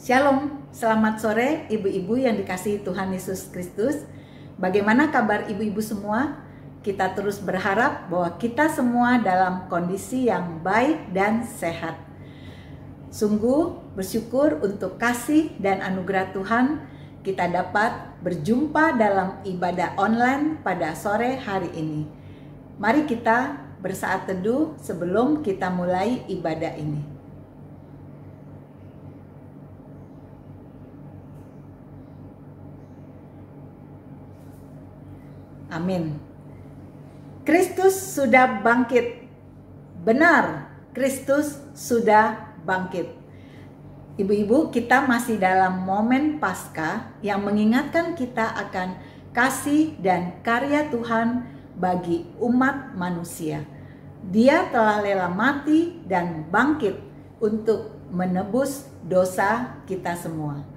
Shalom, selamat sore ibu-ibu yang dikasihi Tuhan Yesus Kristus. Bagaimana kabar ibu-ibu semua? Kita terus berharap bahwa kita semua dalam kondisi yang baik dan sehat. Sungguh bersyukur untuk kasih dan anugerah Tuhan, kita dapat berjumpa dalam ibadah online pada sore hari ini. Mari kita bersaat teduh sebelum kita mulai ibadah ini. Amin. Kristus sudah bangkit. Benar, Kristus sudah bangkit. Ibu-ibu, kita masih dalam momen Paskah yang mengingatkan kita akan kasih dan karya Tuhan bagi umat manusia. Dia telah rela mati dan bangkit untuk menebus dosa kita semua.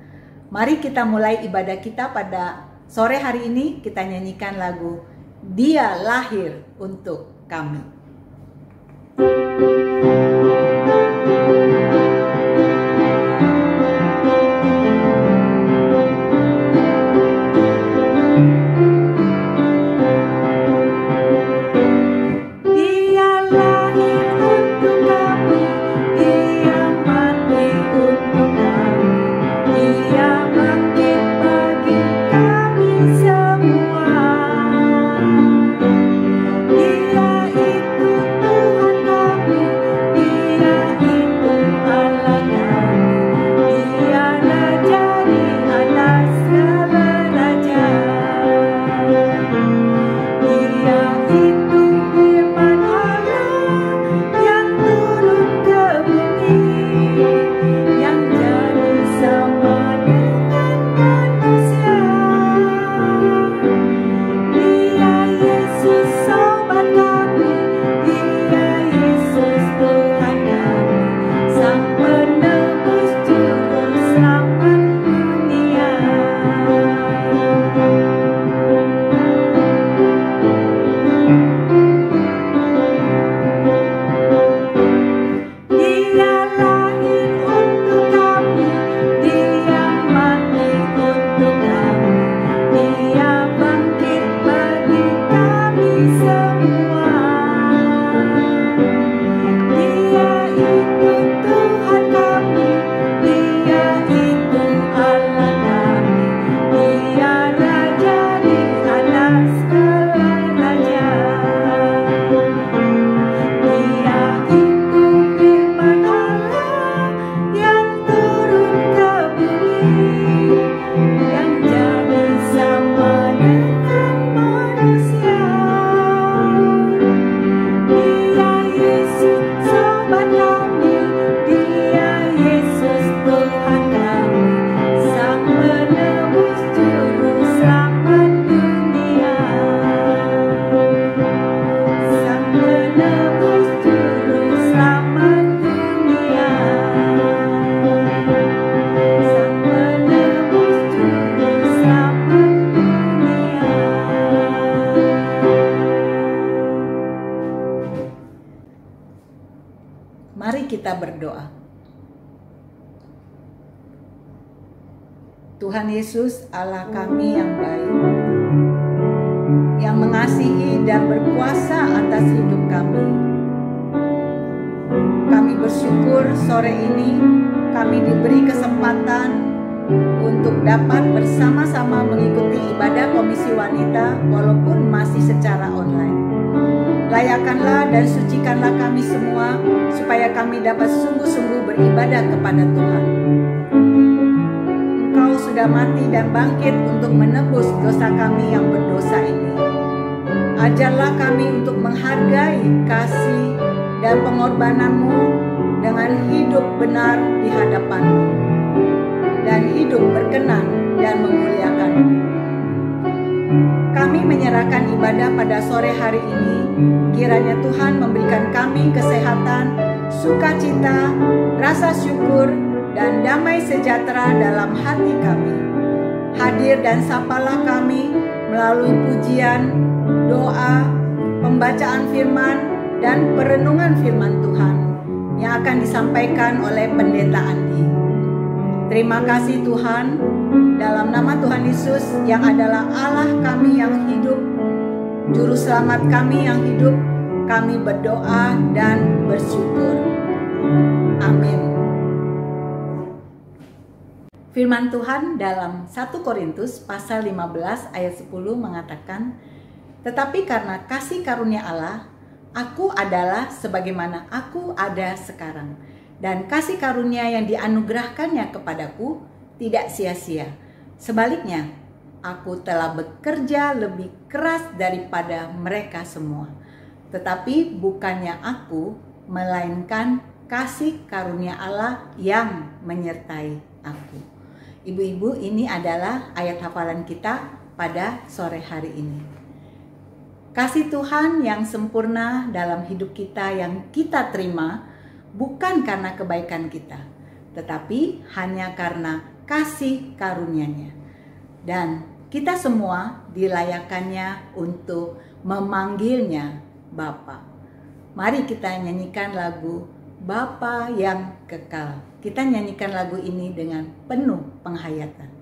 Mari kita mulai ibadah kita pada sore hari ini. Kita nyanyikan lagu Dia Lahir Untuk Kami. Mari kita berdoa. Tuhan Yesus, Allah kami yang baik, yang mengasihi dan berkuasa atas hidup kami. Kami bersyukur sore ini kami diberi kesempatan untuk dapat bersama-sama mengikuti ibadah Komisi Wanita walaupun masih secara online. Layakanlah dan sucikanlah kami semua supaya kami dapat sungguh-sungguh beribadah kepada Tuhan. Engkau sudah mati dan bangkit untuk menebus dosa kami yang berdosa ini. Ajarlah kami untuk menghargai kasih dan pengorbanan-Mu dengan hidup benar di hadapan-Mu dan hidup berkenan dan memuliakan-Mu. Kami menyerahkan ibadah pada sore hari ini. Kiranya Tuhan memberikan kami kesehatan, sukacita, rasa syukur, dan damai sejahtera dalam hati kami. Hadir dan sapalah kami melalui pujian, doa, pembacaan firman, dan perenungan firman Tuhan yang akan disampaikan oleh Pendeta Andi. Terima kasih Tuhan, dalam nama Tuhan Yesus yang adalah Allah kami yang hidup, Juru Selamat kami yang hidup, kami berdoa dan bersyukur. Amin. Firman Tuhan dalam 1 Korintus pasal 15 ayat 10 mengatakan, tetapi karena kasih karunia Allah, aku adalah sebagaimana aku ada sekarang. Dan kasih karunia yang dianugerahkannya kepadaku tidak sia-sia. Sebaliknya, aku telah bekerja lebih keras daripada mereka semua. Tetapi bukannya aku, melainkan kasih karunia Allah yang menyertai aku. Ibu-ibu, ini adalah ayat hafalan kita pada sore hari ini. Kasih Tuhan yang sempurna dalam hidup kita yang kita terima bukan karena kebaikan kita, tetapi hanya karena kasih karunia-Nya. Dan kita semua dilayakannya untuk memanggilnya Bapa. Mari kita nyanyikan lagu Bapa yang Kekal. Kita nyanyikan lagu ini dengan penuh penghayatan.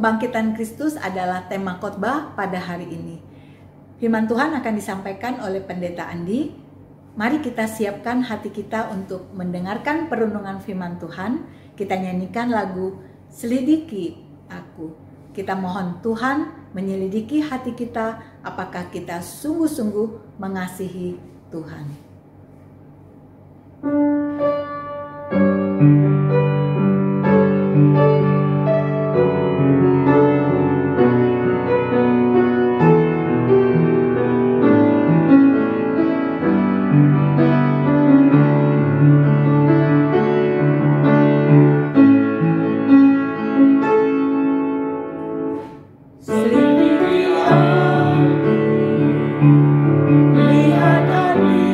Kebangkitan Kristus adalah tema khotbah pada hari ini. Firman Tuhan akan disampaikan oleh Pendeta Andi. Mari kita siapkan hati kita untuk mendengarkan perundungan firman Tuhan. Kita nyanyikan lagu Selidiki Aku. Kita mohon Tuhan menyelidiki hati kita, apakah kita sungguh-sungguh mengasihi Tuhan. Lihat hati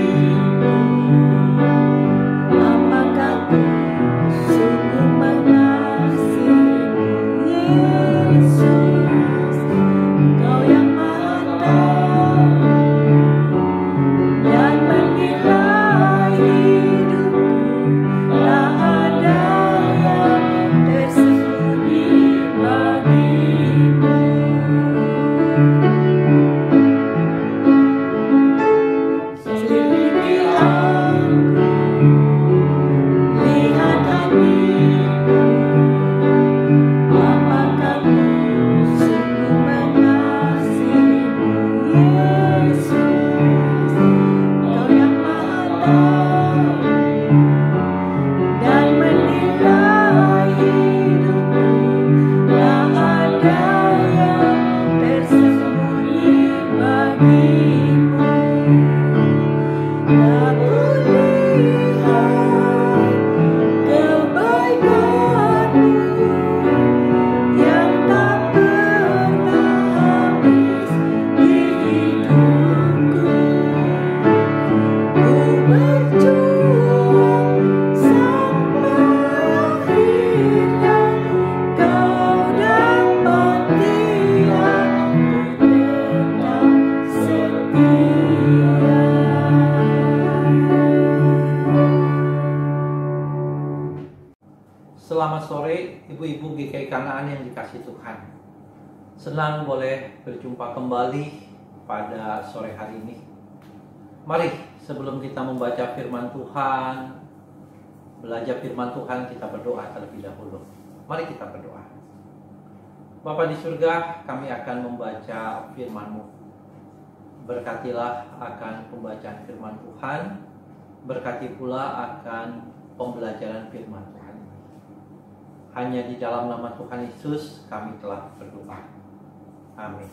sore ibu-ibu GKI Kanaan yang dikasihi Tuhan. Senang boleh berjumpa kembali pada sore hari ini. Mari sebelum kita membaca firman Tuhan, belajar firman Tuhan, kita berdoa terlebih dahulu. Mari kita berdoa. Bapa di surga, kami akan membaca firman-Mu. Berkatilah akan pembacaan firman Tuhan, berkati pula akan pembelajaran firman Tuhan. Hanya di dalam nama Tuhan Yesus kami telah berdoa. Amin.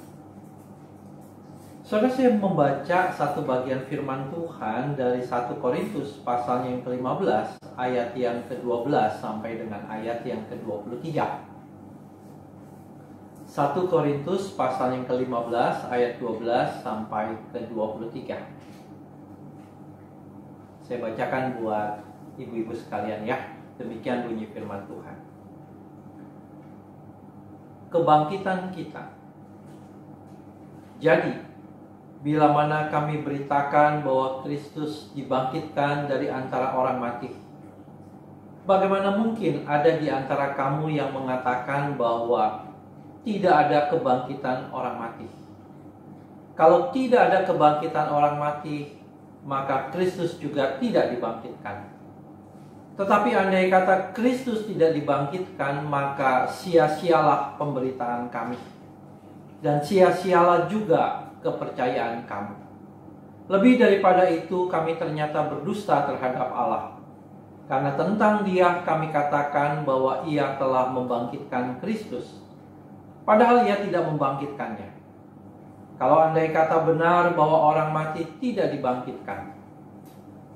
Saudara, saya membaca satu bagian firman Tuhan dari 1 Korintus pasal yang ke-15 ayat yang ke-12 sampai dengan ayat yang ke-23. 1 Korintus pasal yang ke-15 ayat 12 sampai ke-23. Saya bacakan buat ibu-ibu sekalian ya. Demikian bunyi firman Tuhan. Kebangkitan kita. Jadi bila mana kami beritakan bahwa Kristus dibangkitkan dari antara orang mati, bagaimana mungkin ada di antara kamu yang mengatakan bahwa tidak ada kebangkitan orang mati? Kalau tidak ada kebangkitan orang mati, maka Kristus juga tidak dibangkitkan. Tetapi andai kata Kristus tidak dibangkitkan, maka sia-sialah pemberitaan kami, dan sia-sialah juga kepercayaan kamu. Lebih daripada itu, kami ternyata berdusta terhadap Allah, karena tentang Dia kami katakan bahwa Ia telah membangkitkan Kristus, padahal Ia tidak membangkitkannya. Kalau andai kata benar bahwa orang mati tidak dibangkitkan,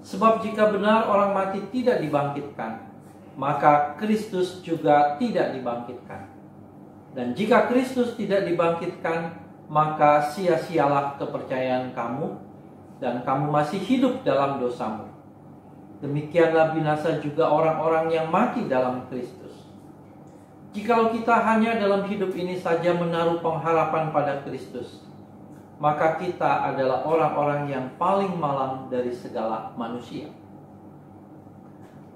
sebab jika benar orang mati tidak dibangkitkan, maka Kristus juga tidak dibangkitkan. Dan jika Kristus tidak dibangkitkan, maka sia-sialah kepercayaan kamu, dan kamu masih hidup dalam dosamu. Demikianlah binasa juga orang-orang yang mati dalam Kristus. Jikalau kita hanya dalam hidup ini saja menaruh pengharapan pada Kristus, maka kita adalah orang-orang yang paling malang dari segala manusia.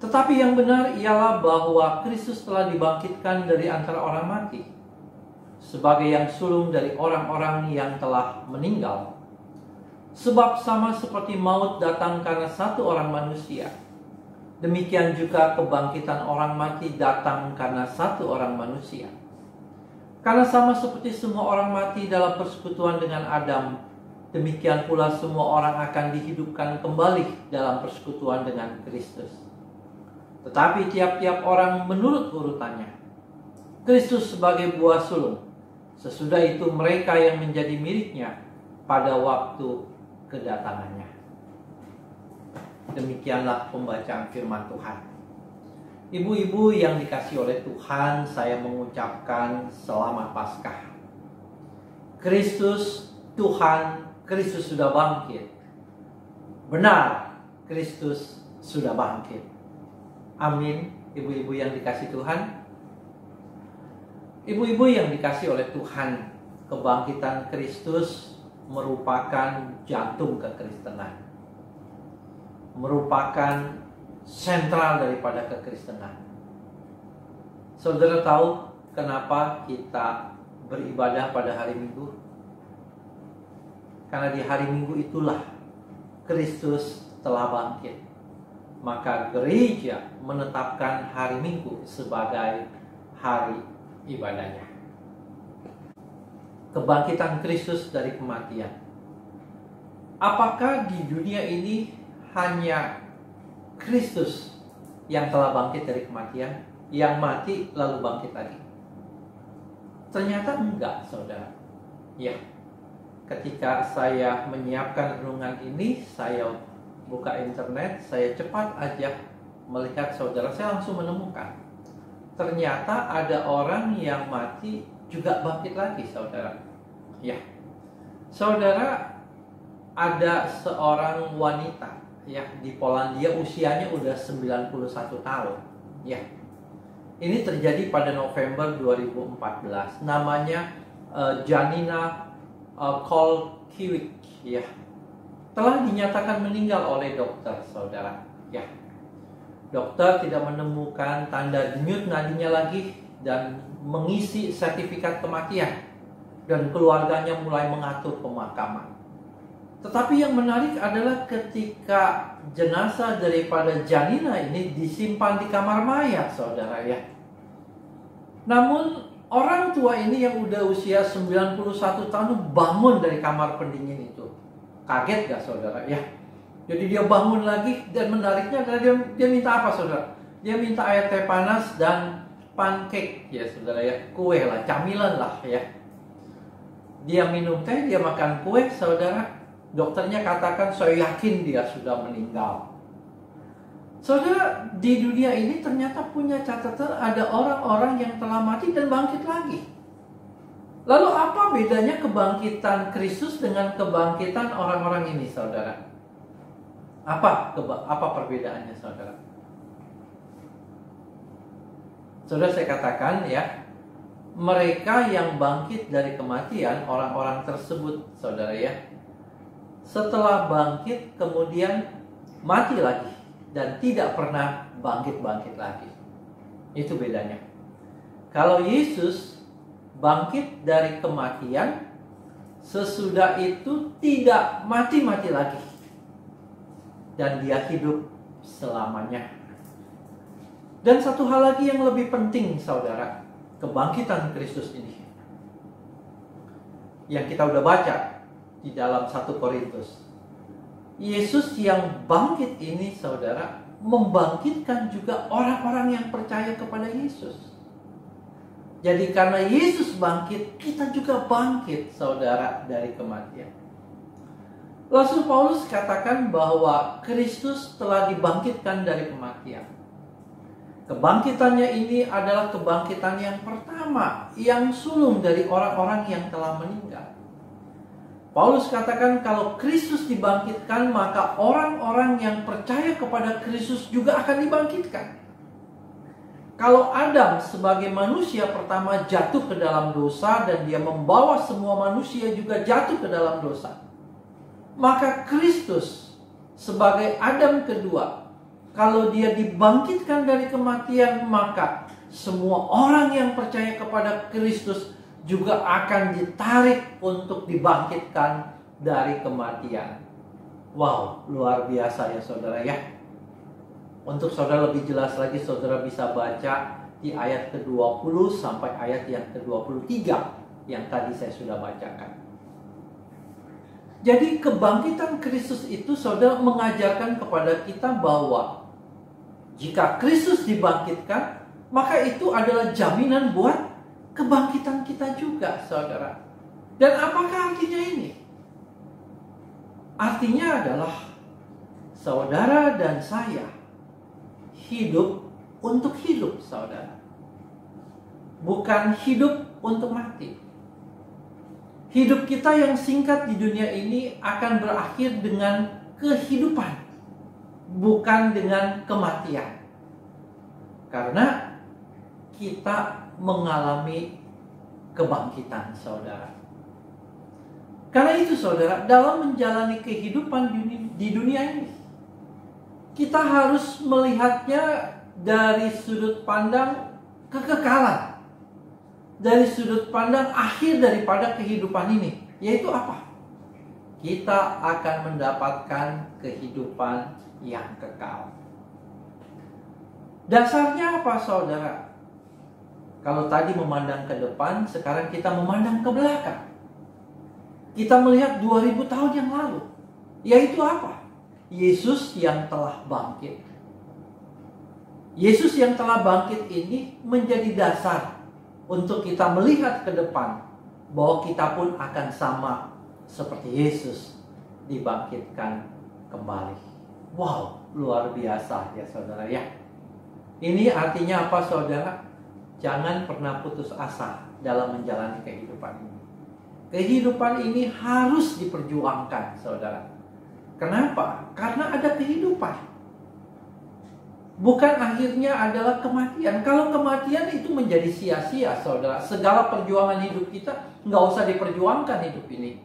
Tetapi yang benar ialah bahwa Kristus telah dibangkitkan dari antara orang mati, sebagai yang sulung dari orang-orang yang telah meninggal. Sebab sama seperti maut datang karena satu orang manusia, demikian juga kebangkitan orang mati datang karena satu orang manusia. Karena sama seperti semua orang mati dalam persekutuan dengan Adam, demikian pula semua orang akan dihidupkan kembali dalam persekutuan dengan Kristus. Tetapi tiap-tiap orang menurut urutannya. Kristus sebagai buah sulung, sesudah itu mereka yang menjadi miliknya pada waktu kedatangannya. Demikianlah pembacaan firman Tuhan. Ibu-ibu yang dikasihi oleh Tuhan, saya mengucapkan selamat Paskah. Kristus Tuhan, Kristus sudah bangkit. Benar, Kristus sudah bangkit. Amin. Ibu-ibu yang dikasihi Tuhan, ibu-ibu yang dikasihi oleh Tuhan, kebangkitan Kristus merupakan jantung kekristenan, merupakan sentral daripada kekristenan. Saudara tahu kenapa kita beribadah pada hari Minggu? Karena di hari Minggu itulah Kristus telah bangkit. Maka gereja menetapkan hari Minggu sebagai hari ibadahnya. Kebangkitan Kristus dari kematian. Apakah di dunia ini hanya Kristus yang telah bangkit dari kematian, yang mati lalu bangkit lagi? Ternyata enggak, saudara. Ya, ketika saya menyiapkan renungan ini, saya buka internet, saya cepat aja melihat, saudara, saya langsung menemukan ternyata ada orang yang mati juga bangkit lagi, saudara. Ya, saudara, ada seorang wanita ya di Polandia, usianya udah 91 tahun. Ya, ini terjadi pada November 2014. Namanya Janina Kolkiewicz ya. Telah dinyatakan meninggal oleh dokter, saudara. Ya. Dokter tidak menemukan tanda denyut nadinya lagi dan mengisi sertifikat kematian. Dan keluarganya mulai mengatur pemakaman. Tetapi yang menarik adalah ketika jenazah daripada Janina ini disimpan di kamar mayat, saudara ya. Namun orang tua ini yang udah usia 91 tahun bangun dari kamar pendingin itu. Kaget gak saudara ya? Jadi dia bangun lagi, dan menariknya adalah dia minta apa saudara? Dia minta air teh panas dan pancake ya saudara ya. Kue lah, camilan lah ya. Dia minum teh, dia makan kue saudara. Dokternya katakan saya yakin dia sudah meninggal. Saudara, di dunia ini ternyata punya catatan ada orang-orang yang telah mati dan bangkit lagi. Lalu apa bedanya kebangkitan Kristus dengan kebangkitan orang-orang ini saudara? Apa perbedaannya saudara? Saudara, saya katakan ya, mereka yang bangkit dari kematian, orang-orang tersebut saudara ya, setelah bangkit kemudian mati lagi dan tidak pernah bangkit lagi. Itu bedanya. Kalau Yesus bangkit dari kematian, sesudah itu tidak mati-mati lagi, dan dia hidup selamanya. Dan satu hal lagi yang lebih penting saudara, kebangkitan Kristus ini yang kita udah baca di dalam 1 Korintus. Yesus yang bangkit ini saudara membangkitkan juga orang-orang yang percaya kepada Yesus. Jadi karena Yesus bangkit, kita juga bangkit saudara dari kematian. Rasul Paulus katakan bahwa Kristus telah dibangkitkan dari kematian. Kebangkitannya ini adalah kebangkitan yang pertama, yang sulung dari orang-orang yang telah meninggal. Paulus katakan kalau Kristus dibangkitkan, maka orang-orang yang percaya kepada Kristus juga akan dibangkitkan. Kalau Adam sebagai manusia pertama jatuh ke dalam dosa dan dia membawa semua manusia juga jatuh ke dalam dosa, maka Kristus sebagai Adam kedua, kalau dia dibangkitkan dari kematian, maka semua orang yang percaya kepada Kristus juga akan ditarik untuk dibangkitkan dari kematian. Wow, luar biasa ya saudara ya. Untuk saudara lebih jelas lagi, saudara bisa baca di ayat ke-20 sampai ayat yang ke-23 yang tadi saya sudah bacakan. Jadi kebangkitan Kristus itu saudara mengajarkan kepada kita bahwa jika Kristus dibangkitkan, maka itu adalah jaminan buat kebangkitan kita juga saudara. Dan apakah artinya ini? Artinya adalah saudara dan saya hidup untuk hidup saudara, bukan hidup untuk mati. Hidup kita yang singkat di dunia ini akan berakhir dengan kehidupan, bukan dengan kematian. Karena kita mengalami kebangkitan saudara. Karena itu saudara, dalam menjalani kehidupan di dunia ini, kita harus melihatnya dari sudut pandang kekekalan, dari sudut pandang akhir daripada kehidupan ini, yaitu apa? Kita akan mendapatkan kehidupan yang kekal. Dasarnya apa saudara? Kalau tadi memandang ke depan, sekarang kita memandang ke belakang. Kita melihat 2000 tahun yang lalu, yaitu apa? Yesus yang telah bangkit. Yesus yang telah bangkit ini menjadi dasar untuk kita melihat ke depan bahwa kita pun akan sama seperti Yesus dibangkitkan kembali. Wow, luar biasa ya saudara ya. Ini artinya apa saudara? Jangan pernah putus asa dalam menjalani kehidupan ini. Kehidupan ini harus diperjuangkan saudara. Kenapa? Karena ada kehidupan. Bukan akhirnya adalah kematian. Kalau kematian itu menjadi sia-sia saudara, segala perjuangan hidup kita nggak usah diperjuangkan hidup ini.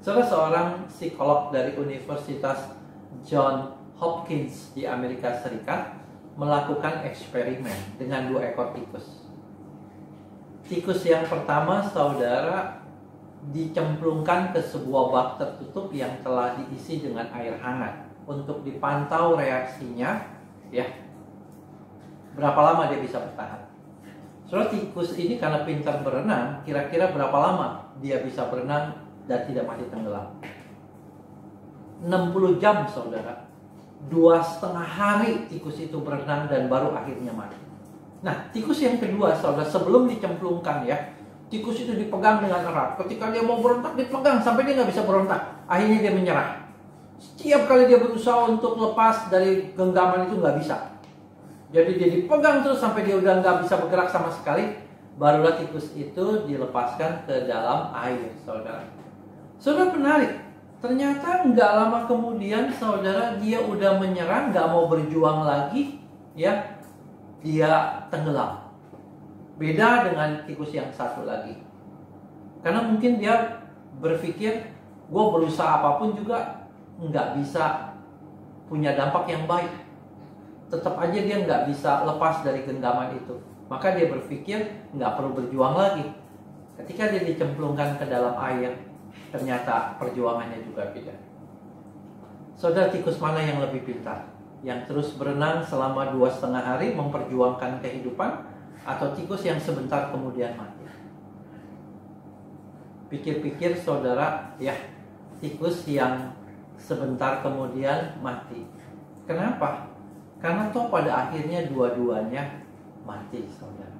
Saudara, seorang psikolog dari Universitas John Hopkins di Amerika Serikat melakukan eksperimen dengan 2 ekor tikus. Tikus yang pertama, saudara, dicemplungkan ke sebuah bak tertutup yang telah diisi dengan air hangat untuk dipantau reaksinya, ya. Berapa lama dia bisa bertahan? Soalnya tikus ini karena pintar berenang, kira-kira berapa lama dia bisa berenang dan tidak mati tenggelam? 60 jam, saudara. 2,5 hari tikus itu berenang dan baru akhirnya mati. Nah, tikus yang kedua, saudara, sebelum dicemplungkan, ya, tikus itu dipegang dengan erat. Ketika dia mau berontak, dipegang sampai dia nggak bisa berontak. Akhirnya dia menyerah. Setiap kali dia berusaha untuk lepas dari genggaman itu nggak bisa. Jadi dia dipegang terus sampai dia udah nggak bisa bergerak sama sekali. Barulah tikus itu dilepaskan ke dalam air, saudara. Saudara, menarik. Ternyata nggak lama kemudian, saudara, dia udah menyerah, nggak mau berjuang lagi, ya. Dia tenggelam. Beda dengan tikus yang satu lagi. Karena mungkin dia berpikir, gue berusaha apapun juga nggak bisa punya dampak yang baik. Tetap aja dia nggak bisa lepas dari genggaman itu. Maka dia berpikir nggak perlu berjuang lagi. Ketika dia dicemplungkan ke dalam air, ternyata perjuangannya juga beda. Saudara, tikus mana yang lebih pintar? Yang terus berenang selama 2,5 hari memperjuangkan kehidupan, atau tikus yang sebentar kemudian mati? Pikir-pikir, saudara, ya, tikus yang sebentar kemudian mati. Kenapa? Karena toh pada akhirnya dua-duanya mati, saudara.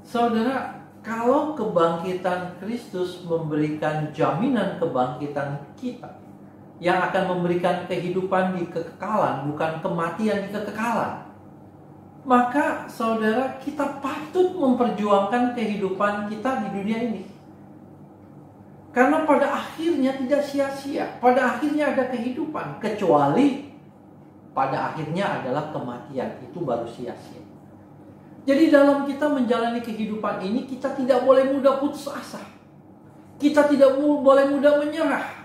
Saudara, kalau kebangkitan Kristus memberikan jaminan kebangkitan kita, yang akan memberikan kehidupan di kekekalan, bukan kematian di kekekalan, maka saudara, kita patut memperjuangkan kehidupan kita di dunia ini. Karena pada akhirnya tidak sia-sia, pada akhirnya ada kehidupan, kecuali pada akhirnya adalah kematian, itu baru sia-sia. Jadi dalam kita menjalani kehidupan ini, kita tidak boleh mudah putus asa. Kita tidak boleh mudah menyerah.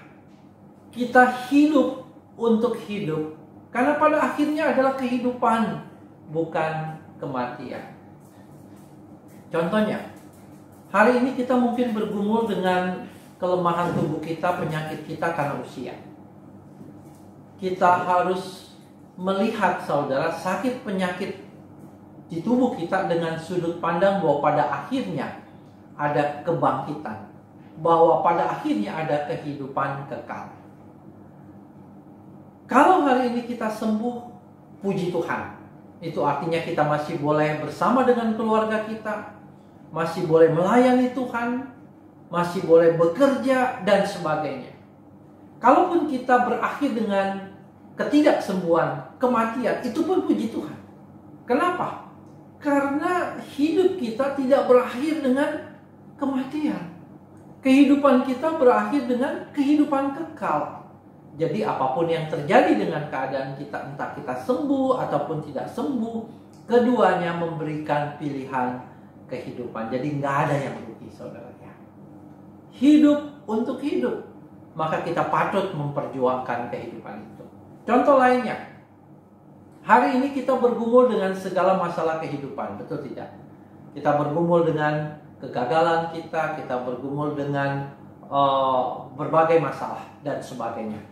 Kita hidup untuk hidup, karena pada akhirnya adalah kehidupan, bukan kematian. Contohnya, hari ini kita mungkin bergumul dengan kelemahan tubuh kita, penyakit kita karena usia. Kita harus melihat, saudara, sakit penyakit di tubuh kita dengan sudut pandang bahwa pada akhirnya ada kebangkitan, bahwa pada akhirnya ada kehidupan kekal. Kalau hari ini kita sembuh, puji Tuhan. Itu artinya kita masih boleh bersama dengan keluarga kita, masih boleh melayani Tuhan, masih boleh bekerja, dan sebagainya. Kalaupun kita berakhir dengan ketidaksembuhan, kematian, itu pun puji Tuhan. Kenapa? Karena hidup kita tidak berakhir dengan kematian. Kehidupan kita berakhir dengan kehidupan kekal. Jadi apapun yang terjadi dengan keadaan kita, entah kita sembuh ataupun tidak sembuh, keduanya memberikan pilihan kehidupan. Jadi nggak ada yang rugi, saudara. Hidup untuk hidup, maka kita patut memperjuangkan kehidupan itu. Contoh lainnya, hari ini kita bergumul dengan segala masalah kehidupan, betul tidak? Kita bergumul dengan kegagalan kita bergumul dengan berbagai masalah dan sebagainya.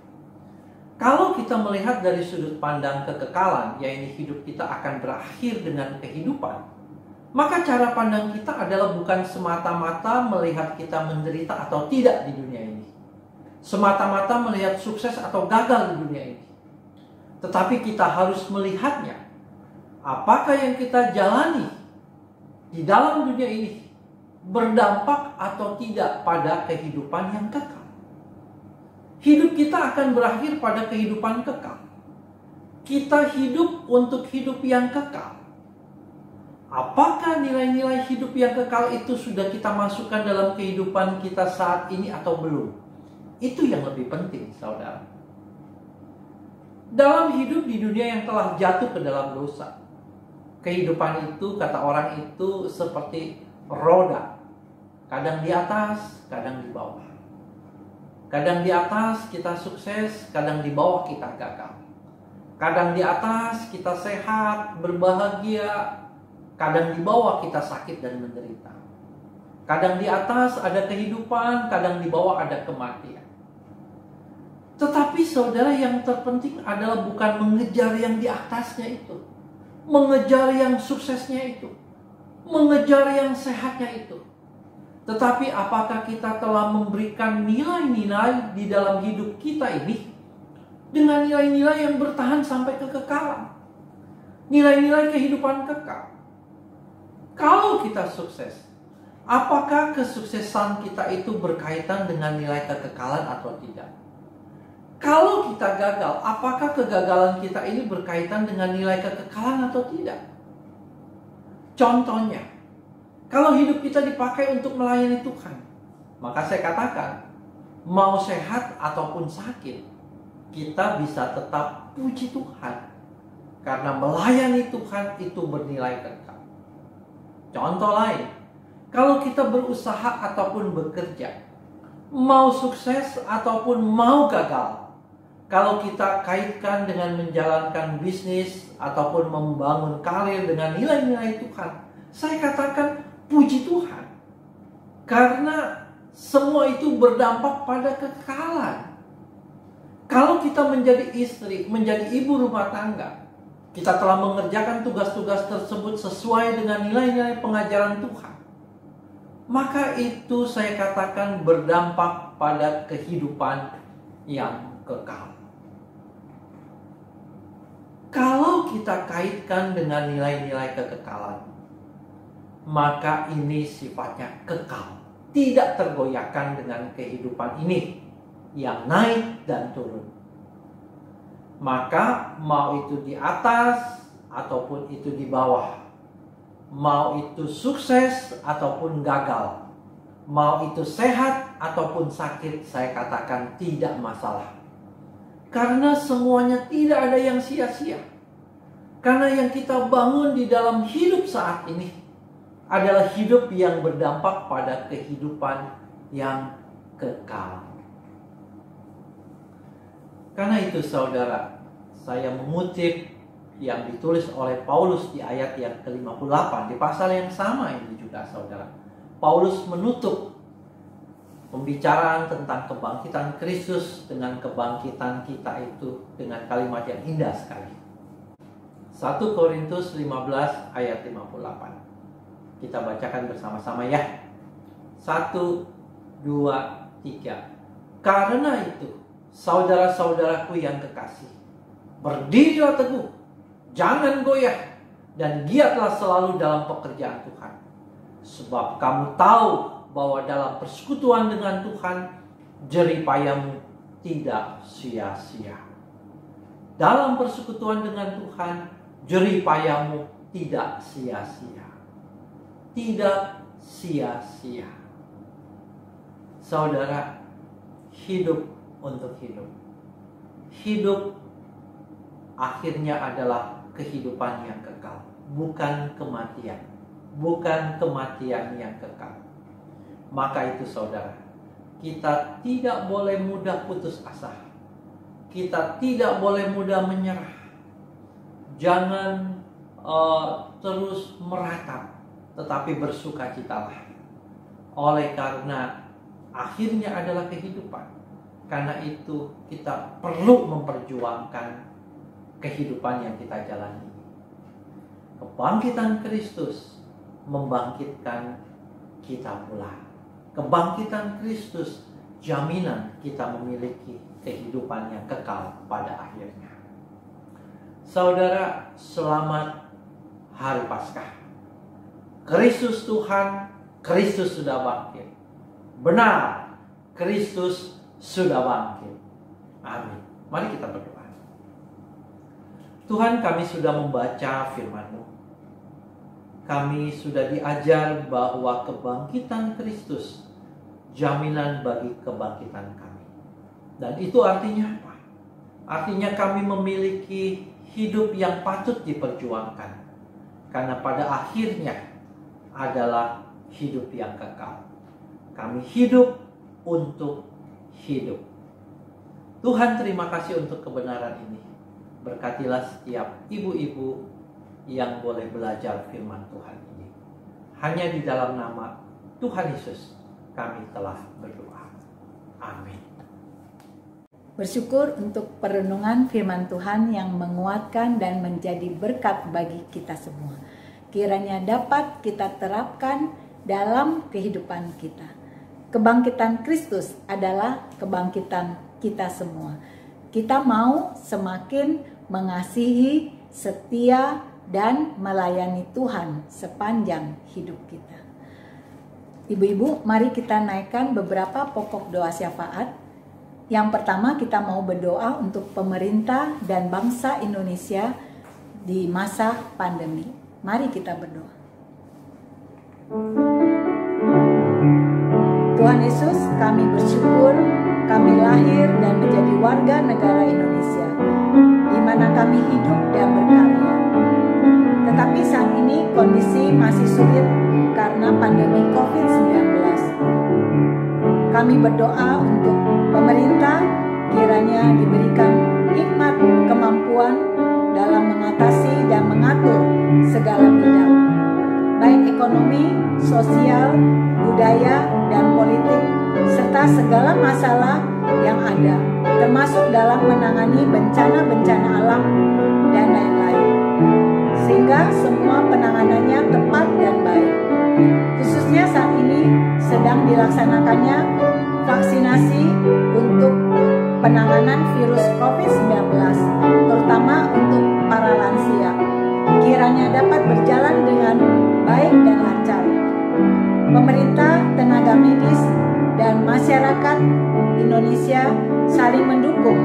Kalau kita melihat dari sudut pandang kekekalan, yaitu hidup kita akan berakhir dengan kehidupan, maka cara pandang kita adalah bukan semata-mata melihat kita menderita atau tidak di dunia ini, semata-mata melihat sukses atau gagal di dunia ini. Tetapi kita harus melihatnya, apakah yang kita jalani di dalam dunia ini berdampak atau tidak pada kehidupan yang kekal. Hidup kita akan berakhir pada kehidupan kekal. Kita hidup untuk hidup yang kekal. Apakah nilai-nilai hidup yang kekal itu sudah kita masukkan dalam kehidupan kita saat ini atau belum? Itu yang lebih penting, saudara. Dalam hidup di dunia yang telah jatuh ke dalam dosa, kehidupan itu, kata orang itu, seperti roda. Kadang di atas, kadang di bawah. Kadang di atas kita sukses, kadang di bawah kita gagal. Kadang di atas kita sehat, berbahagia, kadang di bawah kita sakit dan menderita. Kadang di atas ada kehidupan, kadang di bawah ada kematian. Tetapi saudara, yang terpenting adalah bukan mengejar yang di atasnya itu, mengejar yang suksesnya itu, mengejar yang sehatnya itu. Tetapi apakah kita telah memberikan nilai-nilai di dalam hidup kita ini dengan nilai-nilai yang bertahan sampai kekekalan, nilai-nilai kehidupan kekal. Kalau kita sukses, apakah kesuksesan kita itu berkaitan dengan nilai kekekalan atau tidak? Kalau kita gagal, apakah kegagalan kita ini berkaitan dengan nilai kekekalan atau tidak? Contohnya, kalau hidup kita dipakai untuk melayani Tuhan, maka saya katakan, mau sehat ataupun sakit, kita bisa tetap puji Tuhan. Karena melayani Tuhan itu bernilai kekal. Contoh lain, kalau kita berusaha ataupun bekerja, mau sukses ataupun mau gagal, kalau kita kaitkan dengan menjalankan bisnis ataupun membangun karir dengan nilai-nilai Tuhan, saya katakan puji Tuhan. Karena semua itu berdampak pada kekekalan. Kalau kita menjadi istri, menjadi ibu rumah tangga, kita telah mengerjakan tugas-tugas tersebut sesuai dengan nilai-nilai pengajaran Tuhan, maka itu saya katakan berdampak pada kehidupan yang kekal. Kalau kita kaitkan dengan nilai-nilai kekekalan, maka ini sifatnya kekal, tidak tergoyahkan dengan kehidupan ini yang naik dan turun. Maka mau itu di atas ataupun itu di bawah, mau itu sukses ataupun gagal, mau itu sehat ataupun sakit, saya katakan tidak masalah. Karena semuanya tidak ada yang sia-sia. Karena yang kita bangun di dalam hidup saat ini adalah hidup yang berdampak pada kehidupan yang kekal. Karena itu saudara, saya mengutip yang ditulis oleh Paulus di ayat yang ke-58 di pasal yang sama ini juga saudara. Paulus menutup pembicaraan tentang kebangkitan Kristus dengan kebangkitan kita itu dengan kalimat yang indah sekali. 1 Korintus 15 ayat 58. Kita bacakan bersama-sama ya. 1, 2, 3. Karena itu, saudara-saudaraku yang kekasih, berdirilah teguh, jangan goyah, dan giatlah selalu dalam pekerjaan Tuhan. Sebab kamu tahu bahwa dalam persekutuan dengan Tuhan, jerih payahmu tidak sia-sia. Dalam persekutuan dengan Tuhan, jerih payahmu tidak sia-sia. Tidak sia-sia. Saudara, hidup untuk hidup. Hidup akhirnya adalah kehidupan yang kekal, bukan kematian. Bukan kematian yang kekal. Maka itu saudara, kita tidak boleh mudah putus asa. Kita tidak boleh mudah menyerah. Jangan terus meratap, tetapi bersukacitalah. Oleh karena akhirnya adalah kehidupan. Karena itu kita perlu memperjuangkan kehidupan yang kita jalani. Kebangkitan Kristus membangkitkan kita pula. Kebangkitan Kristus jaminan kita memiliki kehidupan yang kekal pada akhirnya. Saudara, selamat Hari Paskah. Kristus Tuhan, Kristus sudah bangkit. Benar, Kristus sudah bangkit. Amin. Mari kita berdoa. Tuhan, kami sudah membaca firman-Mu. Kami sudah diajar bahwa kebangkitan Kristus jaminan bagi kebangkitan kami. Dan itu artinya apa? Artinya kami memiliki hidup yang patut diperjuangkan. Karena pada akhirnya adalah hidup yang kekal. Kami hidup untuk hidup. Tuhan, terima kasih untuk kebenaran ini. Berkatilah setiap ibu-ibu yang boleh belajar firman Tuhan ini. Hanya di dalam nama Tuhan Yesus kami telah berdoa. Amin. Bersyukur untuk perenungan firman Tuhan yang menguatkan dan menjadi berkat bagi kita semua. Kiranya dapat kita terapkan dalam kehidupan kita. Kebangkitan Kristus adalah kebangkitan kita semua. Kita mau semakin mengasihi, setia, dan melayani Tuhan sepanjang hidup kita. Ibu-ibu, mari kita naikkan beberapa pokok doa syafaat. Yang pertama, kita mau berdoa untuk pemerintah dan bangsa Indonesia di masa pandemi. Mari kita berdoa. Tuhan Yesus, kami bersyukur kami lahir dan menjadi warga negara Indonesia, di mana kami hidup dan berkarya. Tetapi saat ini kondisi masih sulit karena pandemi COVID-19. Kami berdoa untuk pemerintah, kiranya diberikan hikmat kemampuan dalam mengatasi dan mengatur segala bidang, baik ekonomi, sosial, budaya, dan politik, serta segala masalah yang ada, termasuk dalam menangani bencana-bencana alam dan lain-lain, sehingga semua penanganannya tepat dan baik. Khususnya saat ini sedang dilaksanakannya vaksinasi untuk penanganan virus COVID-19, terutama untuk para lansia. Kiranya dapat berjalan dengan baik dan lancar. Pemerintah, tenaga medis, dan masyarakat Indonesia saling mendukung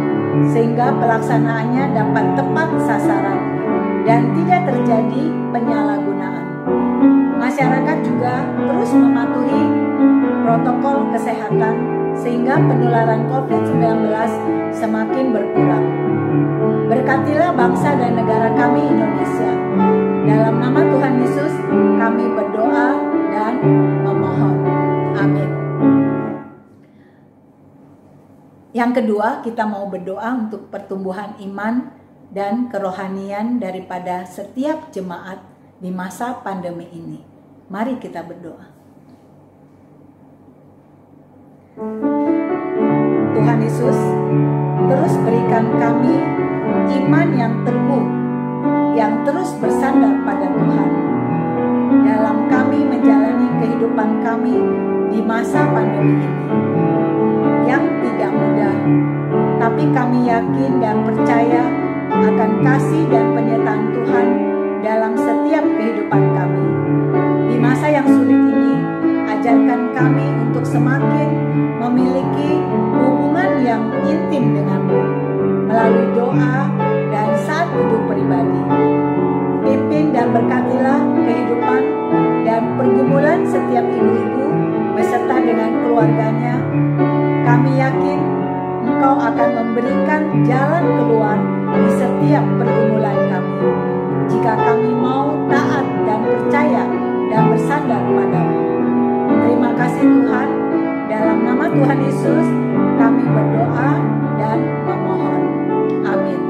sehingga pelaksanaannya dapat tepat sasaran dan tidak terjadi penyalahgunaan. Masyarakat juga terus mematuhi protokol kesehatan sehingga penularan COVID-19 semakin berkurang. Berkatilah bangsa dan negara kami Indonesia. Dalam nama Tuhan Yesus kami berdoa dan memohon. Amin. Yang kedua, kita mau berdoa untuk pertumbuhan iman dan kerohanian daripada setiap jemaat di masa pandemi ini. Mari kita berdoa. Tuhan Yesus, terus berikan kami iman yang teguh, yang terus bersandar pada Tuhan, dalam kami menjalani kehidupan kami di masa pandemi ini, yang tidak mudah, tapi kami yakin dan percaya akan kasih dan penyertaan Tuhan dalam setiap kehidupan kami. Di masa yang sulit ini, ajarkan kami untuk semakin memiliki hubungan yang intim denganmu melalui doa dan saat duduk pribadi. Pimpin dan berkatilah kehidupan dan pergumulan setiap ibu-ibu beserta dengan keluarganya. Kami yakin Engkau akan memberikan jalan keluar di setiap pergumulan kami, jika kami mau taat dan percaya dan bersandar padamu. Terima kasih Tuhan, dalam nama Tuhan Yesus kami berdoa dan memohon. Amin.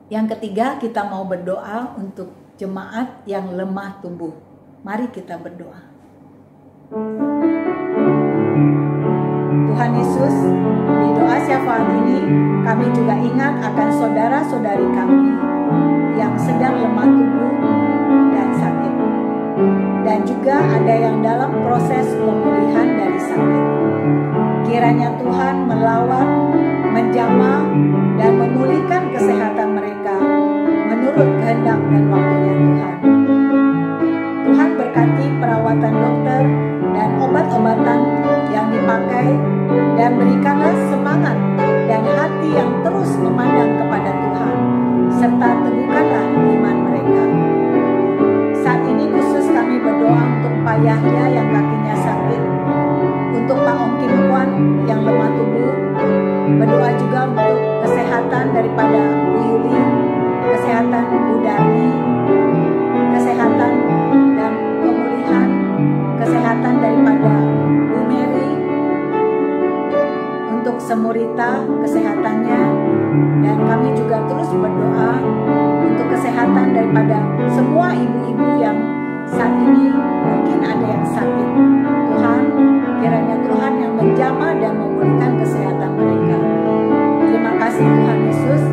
Yang ketiga, kita mau berdoa untuk jemaat yang lemah tumbuh. Mari kita berdoa. Tuhan Yesus, di doa syafaat ini kami juga ingat akan saudara-saudari kami yang sedang lemah tubuh dan sakit, dan juga ada yang dalam proses pemulihan dari sakit. Kiranya Tuhan melawat, menjamah, dan memulihkan kesehatan mereka menurut kehendak dan waktunya Tuhan. Tuhan berkati perawatan dokter dan obat-obatan yang dipakai, dan berikanlah semangat dan hati yang terus memandang kepada Tuhan, serta teguhkanlah iman mereka. Saat ini khusus kami berdoa untuk Pak Yahya yang kakinya sakit, untuk Pak Ong Kim Kwan yang lemah tubuh, berdoa juga untuk kesehatan daripada Bu Yuli, kesehatan Bu Darni, kesehatan dan pemulihan kesehatan daripada Bu Mary, untuk Semurita, kesehatannya, dan kami juga terus berdoa untuk kesehatan daripada semua ibu-ibu yang saat ini mungkin ada yang sakit. Tuhan, kiranya Tuhan yang menjamah dan memulihkan kesehatan mereka. Terima kasih Tuhan Yesus.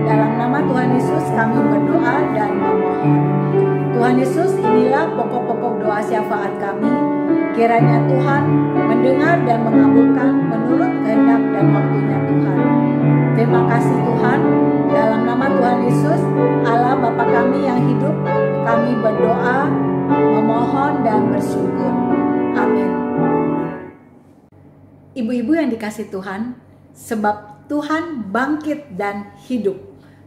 Dalam nama Tuhan Yesus kami berdoa dan memohon. Tuhan Yesus, inilah pokok-pokok doa syafaat kami. Kiranya Tuhan mendengar dan mengabulkan menurut kehendak dan waktunya Tuhan. Terima kasih Tuhan. Dalam nama Tuhan Yesus, Allah Bapa kami yang hidup, kami berdoa, memohon dan bersyukur. Amin. Ibu-ibu yang dikasih Tuhan, sebab Tuhan bangkit dan hidup,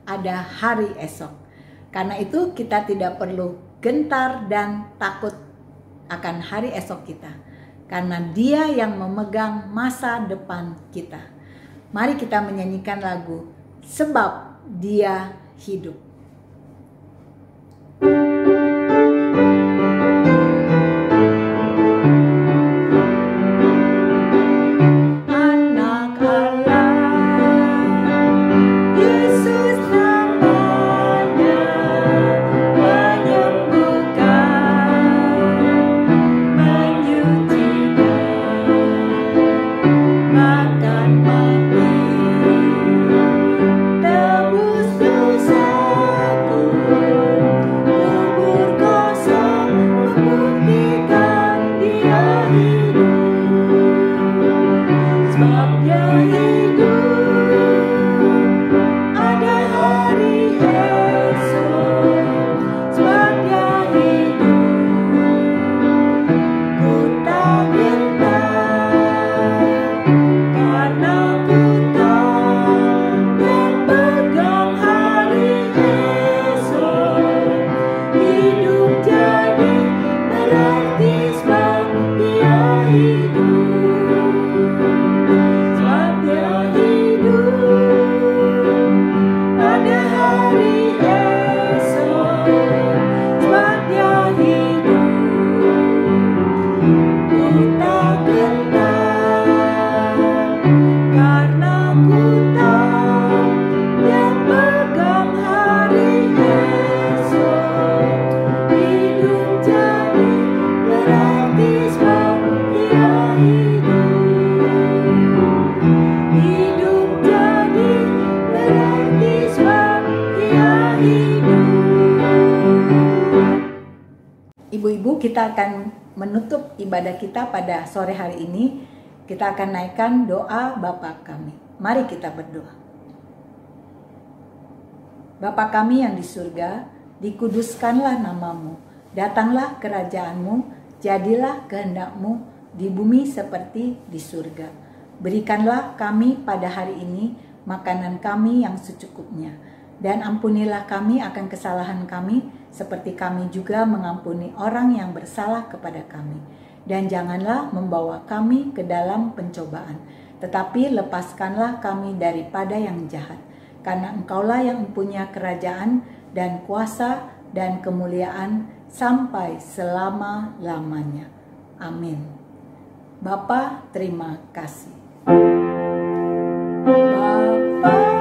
ada hari esok. Karena itu kita tidak perlu gentar dan takut akan hari esok kita. Karena Dia yang memegang masa depan kita. Mari kita menyanyikan lagu Sebab Dia Hidup. Ibu-ibu, kita akan menutup ibadah kita pada sore hari ini. Kita akan naikkan doa Bapa kami. Mari kita berdoa. Bapa kami yang di surga, dikuduskanlah namamu. Datanglah kerajaanmu, jadilah kehendakmu di bumi seperti di surga. Berikanlah kami pada hari ini makanan kami yang secukupnya. Dan ampunilah kami akan kesalahan kami, seperti kami juga mengampuni orang yang bersalah kepada kami. Dan janganlah membawa kami ke dalam pencobaan, tetapi lepaskanlah kami daripada yang jahat. Karena Engkaulah yang mempunyai kerajaan dan kuasa dan kemuliaan sampai selama-lamanya. Amin. Bapa, terima kasih. Bapa,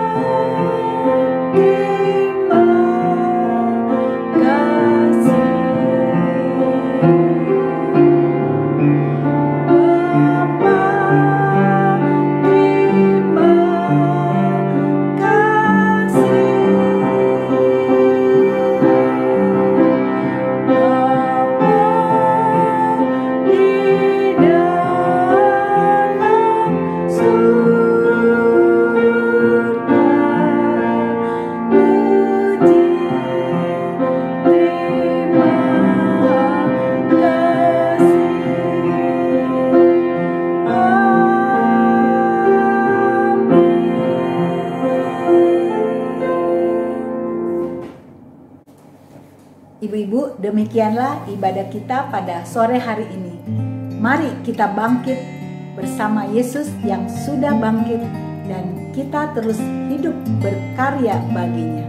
Ibu-ibu, demikianlah ibadah kita pada sore hari ini. Mari kita bangkit bersama Yesus yang sudah bangkit dan kita terus hidup berkarya baginya.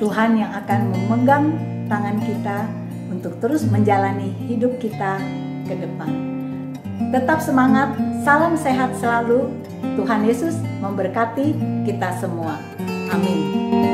Tuhan yang akan memegang tangan kita untuk terus menjalani hidup kita ke depan. Tetap semangat, salam sehat selalu. Tuhan Yesus memberkati kita semua. Amin.